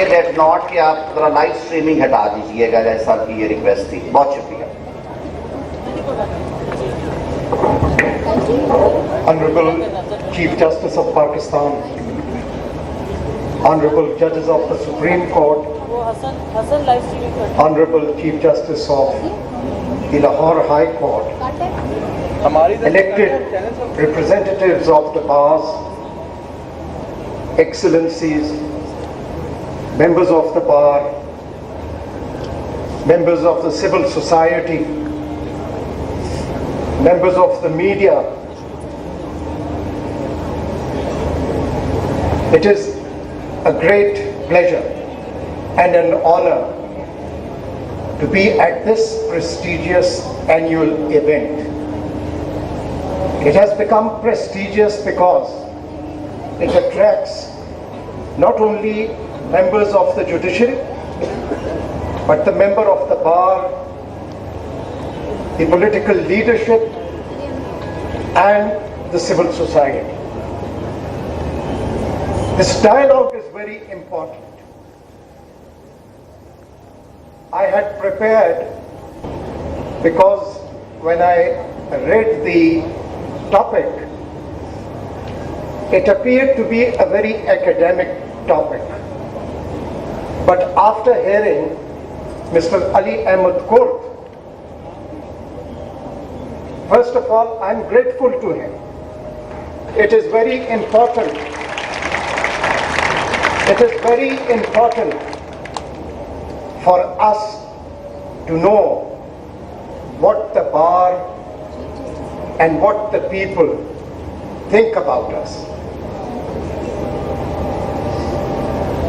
Date not कि आप जरा लाइव स्ट्रीमिंग हटा दीजिएगा जैसा कि ये रिक्वेस्ट थी। बहुत शुक्रिया। Honorable Chief Justice of Pakistan, Honorable Judges of the Supreme Court, Honorable Chief Justice of the Lahore High Court, elected representatives of the bars, Excellencies, members of the bar, members of the civil society, members of the media. It is a great pleasure and an honor to be at this prestigious annual event. It has become prestigious because it attracts not only members of the judiciary, but the member of the bar, the political leadership, and the civil society. This dialogue is very important. I had prepared because when I read the topic, it appeared to be a very academic topic. But after hearing Mr. Ahmad Kurd, first of all, I'm grateful to him. It is very important. It is very important for us to know what the bar and what the people think about us.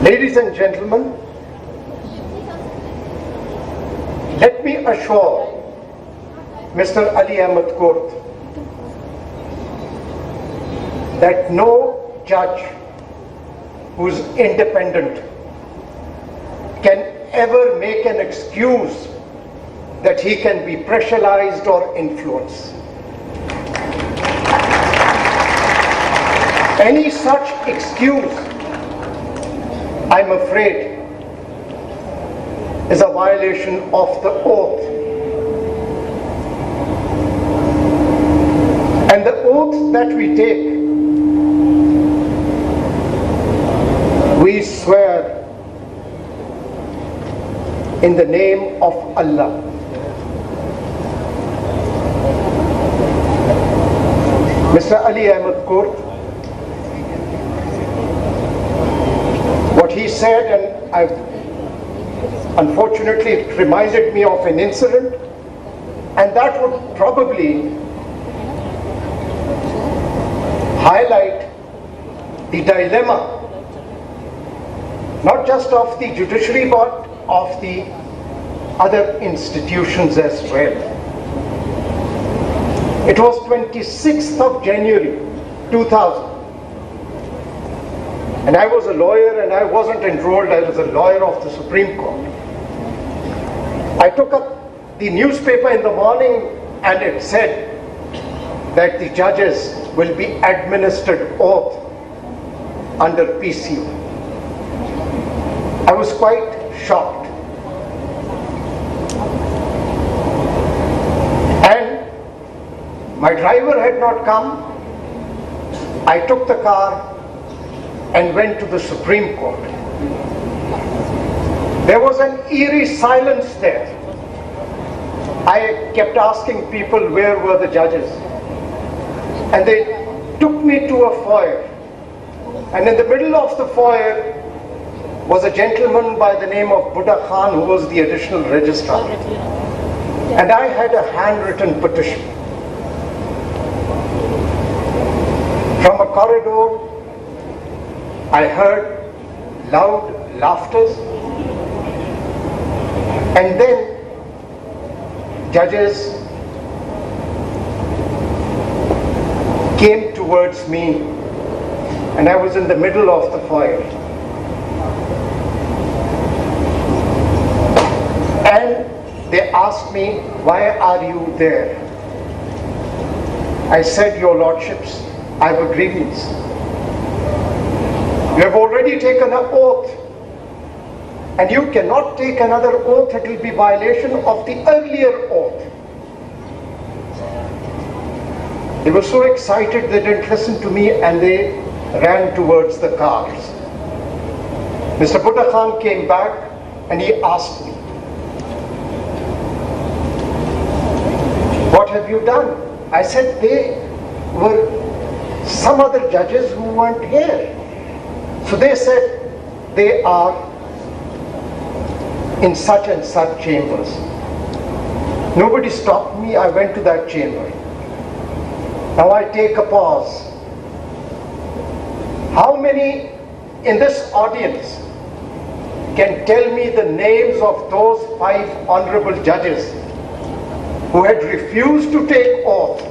Ladies and gentlemen, let me assure Mr. Ahmad Kurd that no judge who is independent can ever make an excuse that he can be pressurized or influenced. Any such excuse, I'm afraid, is a violation of the oath. And the oath that we take, we swear in the name of Allah. Mr. Ahmad Kurd, what he said, and unfortunately it reminded me of an incident, and that would probably highlight the dilemma, not just of the judiciary but of the other institutions as well. It was 26th of January 2000. And I was a lawyer, and I wasn't enrolled, I was a lawyer of the Supreme Court. I took up the newspaper in the morning and it said that the judges will be administered oath under PCO. I was quite shocked. And my driver had not come. I took the car and went to the Supreme Court. There was an eerie silence there. I kept asking people where were the judges, and they took me to a foyer, and in the middle of the foyer was a gentleman by the name of Buddha Khan, who was the additional registrar, and I had a handwritten petition. From a corridor I heard loud laughter, and then judges came towards me, and I was in the middle of the foyer. And they asked me, "Why are you there?" I said, "Your Lordships, I have a grievance. You have already taken an oath and you cannot take another oath, it will be violation of the earlier oath. They were so excited they didn't listen to me and they ran towards the cars. Mr. Bhutta Khan came back and he asked me, "What have you done?" I said, "They were some other judges who weren't here." So they said, "They are in such and such chambers." Nobody stopped me. I went to that chamber. Now I take a pause. How many in this audience can tell me the names of those 5 honorable judges who had refused to take oath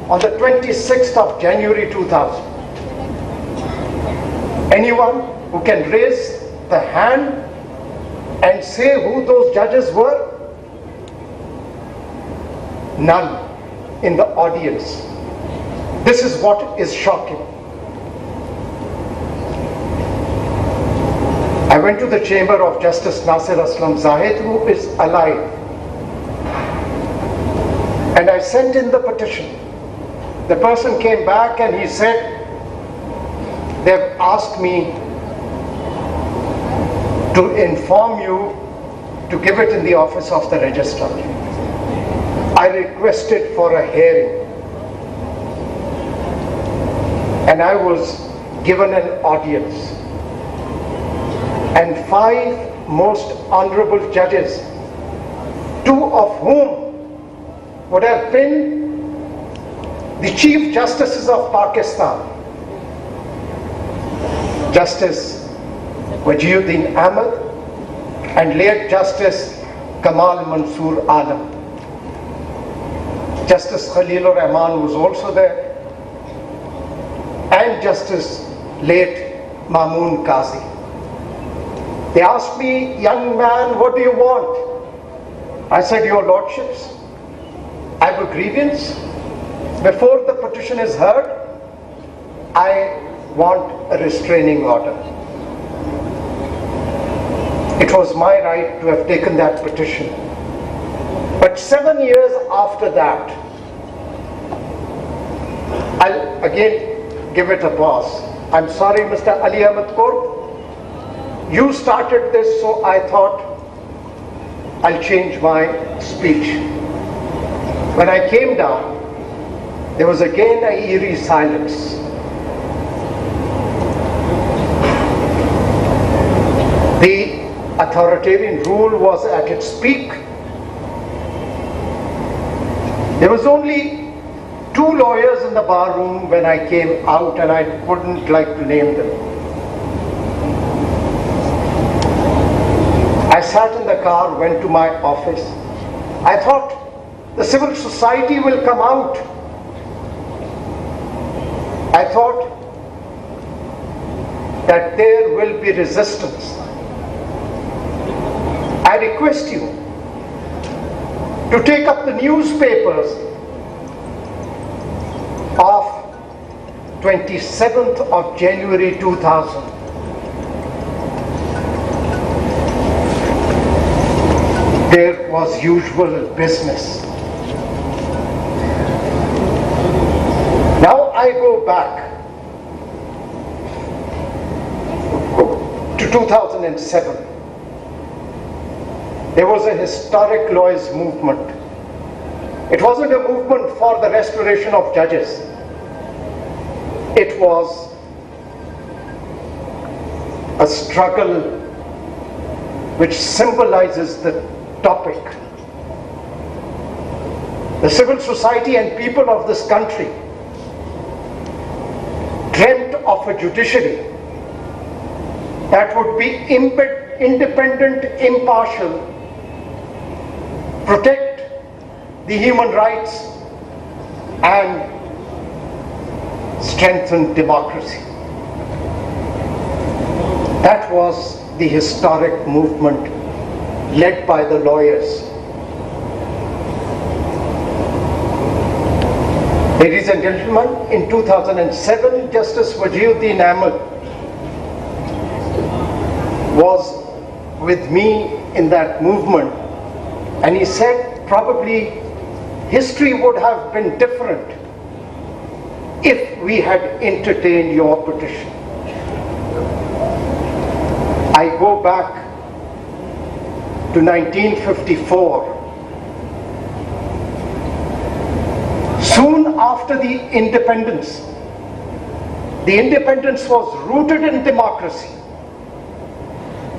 on the 26th of January 2000? Anyone who can raise the hand and say who those judges were? None in the audience. This is what is shocking. I went to the chamber of Justice Nasir Aslam Zahid, who is alive, and I sent in the petition. The person came back and he said, "They've asked me to inform you to give it in the office of the registrar." I requested for a hearing, and I was given an audience. And 5 most honorable judges, 2 of whom would have been the Chief Justices of Pakistan, Justice Wajiuddin Ahmed and late Justice Kamal Mansoor Alam. Justice Khalilur Rahman was also there, and Justice late Mamoon Qazi. They asked me, "Young man, what do you want?" I said, "Your Lordships, I have a grievance. Before the petition is heard, I want a restraining order." It was my right to have taken that petition. But 7 years after that, I'll again give it a pause. I'm sorry, Mr. Ali Ahmad Kurd. You started this, so I thought I'll change my speech. When I came down, there was again an eerie silence. The authoritarian rule was at its peak. There was only 2 lawyers in the bar room when I came out, and I wouldn't like to name them. I sat in the car, went to my office. I thought the civil society will come out. I thought that there will be resistance. I request you to take up the newspapers of 27th of January 2000. There was usual business. Now I go back to 2007. There was a historic lawyers movement. It wasn't a movement for the restoration of judges. It was a struggle which symbolizes the topic. The civil society and people of this country dreamt of a judiciary that would be independent, impartial, protect the human rights, and strengthen democracy. That was the historic movement led by the lawyers. Ladies and gentlemen, in 2007, Justice Wajiuddin Ahmed was with me in that movement, and he said probably history would have been different if we had entertained your petition. I go back to 1954. Soon after the independence was rooted in democracy.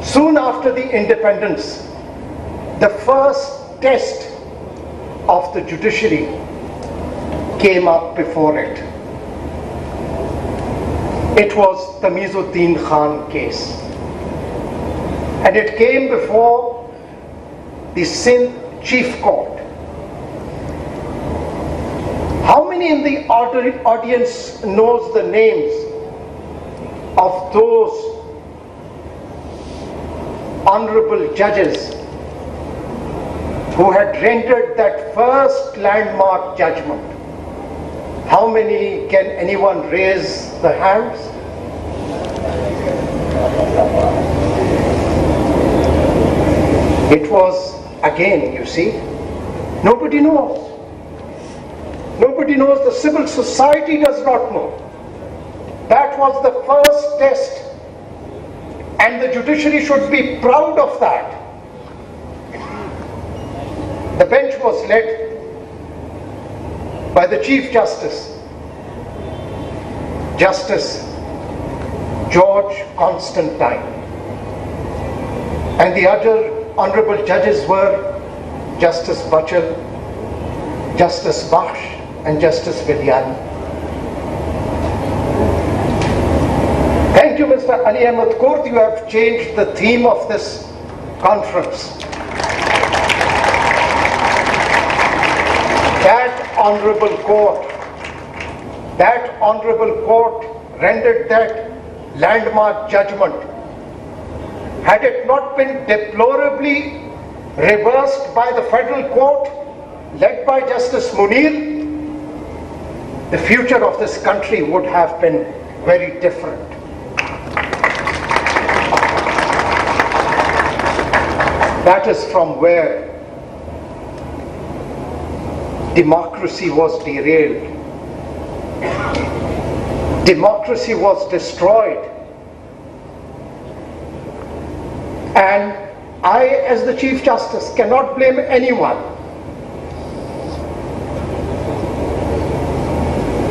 Soon after the independence, the first test of the judiciary came up before it. It was the Tamizuddin Khan case. And it came before the Sindh Chief Court. How many in the audience knows the names of those honorable judges who had rendered that first landmark judgment? How many? Can anyone raise the hands? It was, again, you see, nobody knows. Nobody knows. The civil society does not know. That was the first test, and the judiciary should be proud of that. The bench was led by the Chief Justice, Justice George Constantine, and the other honorable judges were Justice Bachel, Justice Bakhsh, and Justice Vidyani. Thank you, Mr. Ali Ahmad Kurd. You have changed the theme of this conference. That honorable court rendered that landmark judgment. Had it not been deplorably reversed by the federal court led by Justice Munir, the future of this country would have been very different. That is from where democracy was derailed. Democracy was destroyed. And I, as the Chief Justice, cannot blame anyone.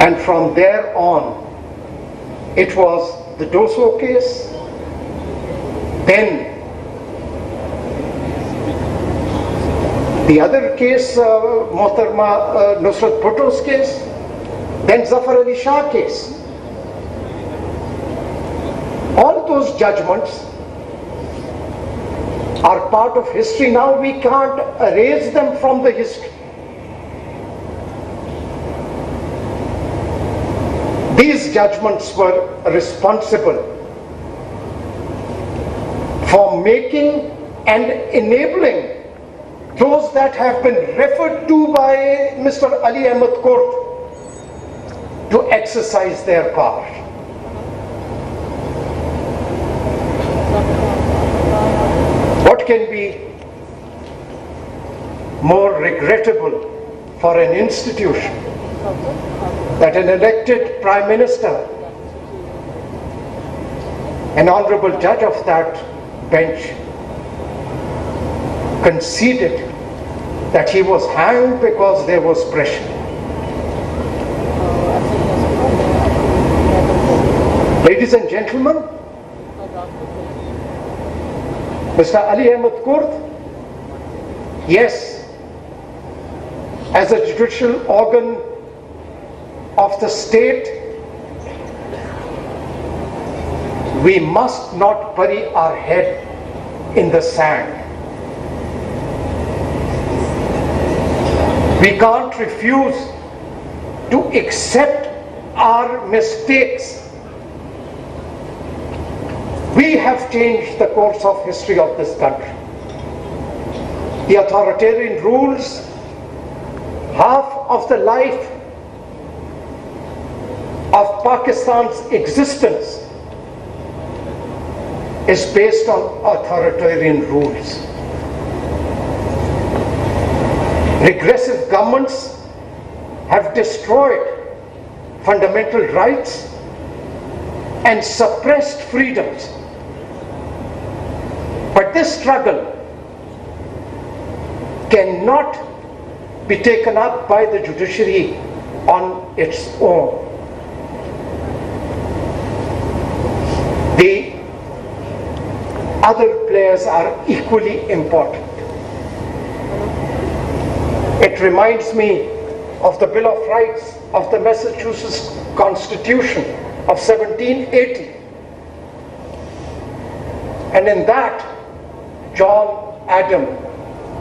And from there on, it was the Doso case, then the other case, Mohtarma Nusrat Bhutto's case, then Zafar Ali Shah case. All those judgments are part of history. Now we can't erase them from the history. These judgments were responsible for making and enabling those that have been referred to by Mr. Ali Ahmad Kurd to exercise their power. What can be more regrettable for an institution that an elected Prime Minister, an honorable judge of that bench, conceded that he was hanged because there was pressure. Ladies and gentlemen, Mr. Ali Ahmad Kurd, yes, as a judicial organ of the state, we must not bury our head in the sand. We can't refuse to accept our mistakes. We have changed the course of history of this country. The authoritarian rules, half of the life of Pakistan's existence is based on authoritarian rules. Regressive governments have destroyed fundamental rights and suppressed freedoms. But this struggle cannot be taken up by the judiciary on its own. The other players are equally important. It reminds me of the Bill of Rights of the Massachusetts Constitution of 1780. And in that, John Adam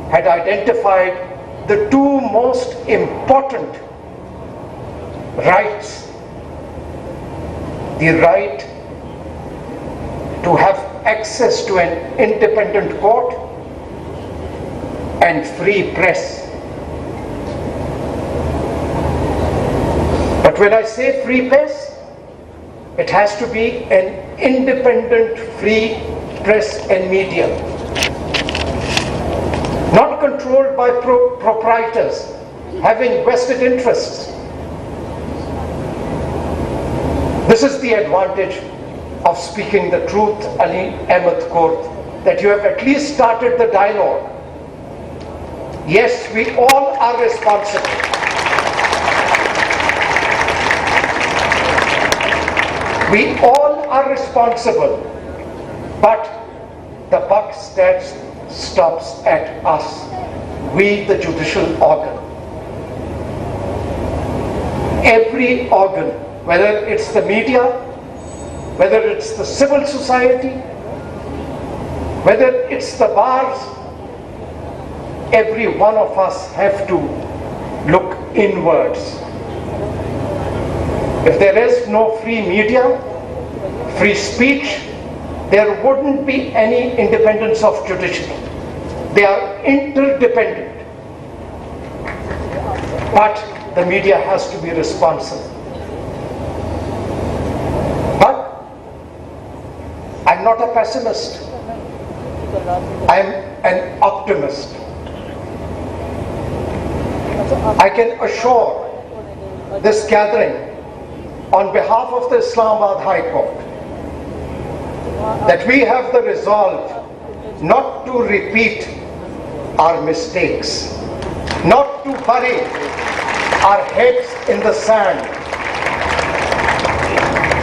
had identified the two most important rights: the right to have access to an independent court and free press. But when I say free press, it has to be an independent, free press and media, not controlled by proprietors having vested interests. This is the advantage of speaking the truth, Ahmad Kurd, that you have at least started the dialogue. Yes, we all are responsible. We all are responsible, but the buck stops at us, we the judicial organ. Every organ, whether it's the media, whether it's the civil society, whether it's the bars, every one of us have to look inwards. If there is no free media, free speech, there wouldn't be any independence of judiciary. They are interdependent. But the media has to be responsible. But I'm not a pessimist. I'm an optimist. I can assure this gathering on behalf of the Islamabad High Court that we have the resolve not to repeat our mistakes, not to bury our heads in the sand.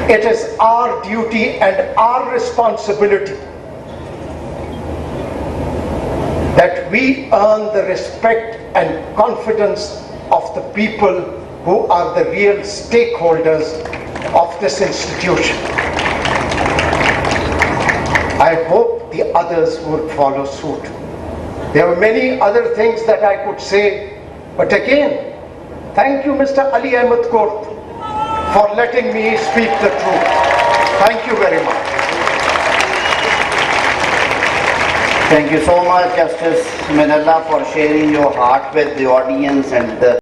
It is our duty and our responsibility that we earn the respect and confidence of the people who are the real stakeholders of this institution. I hope the others would follow suit. There are many other things that I could say, but again, thank you, Mr. Ali Ahmad Kurd, for letting me speak the truth. Thank you very much. Thank you so much, Justice Minallah, for sharing your heart with the audience and the